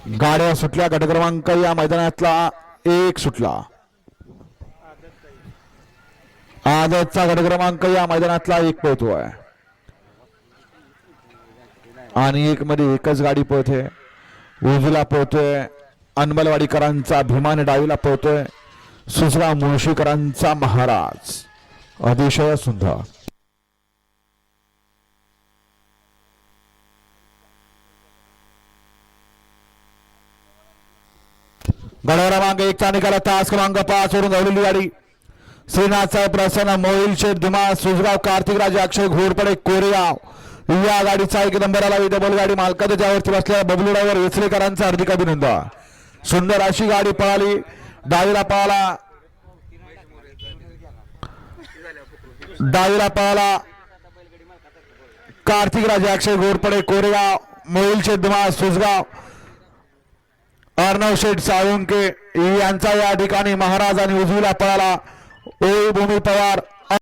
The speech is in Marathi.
गाड्या सुटल्या. गट क्रमांक या मैदानातला 1 सुटला. आजचा गट क्रमांक या मैदानातला 1 पळतोय आणि 1 मध्ये एकच गाडी पळते. उजवीला पळतोय अनमलवाडीकरांचा भीमान, डावीला पळतोय सुसरा मुळशीकरांचा महाराज. अतिशय सुंदर. गट क्रमांक 1 चा निकाल तास क्रमांक 5 वरून धावलेली गाडी श्रीनाथचा प्रसन्न, मोहिल शेठ धुमाळ, सुजगाव, कार्तिकराज, अक्षय घोरपडे, कोरेगाव या गाडीचा 1 नंबरला डबल गाडी मालकाच्या ज्यावरती बसलेल्या बबलू ड्रायव्हर वेचलेकरांचं हार्दिक अभिनंदन. सुंदर अशी गाडी पळाली. डावीला पळाला कार्तिकराज, अक्षय घोरपडे, कोरेगाव, मोहिल शेठ धुमाळ, सुजगाव, अर्णव शेठ साळुंके यांचा या ठिकाणी महाराज. आणि उजवीला पळाला ओळी भूमी पवार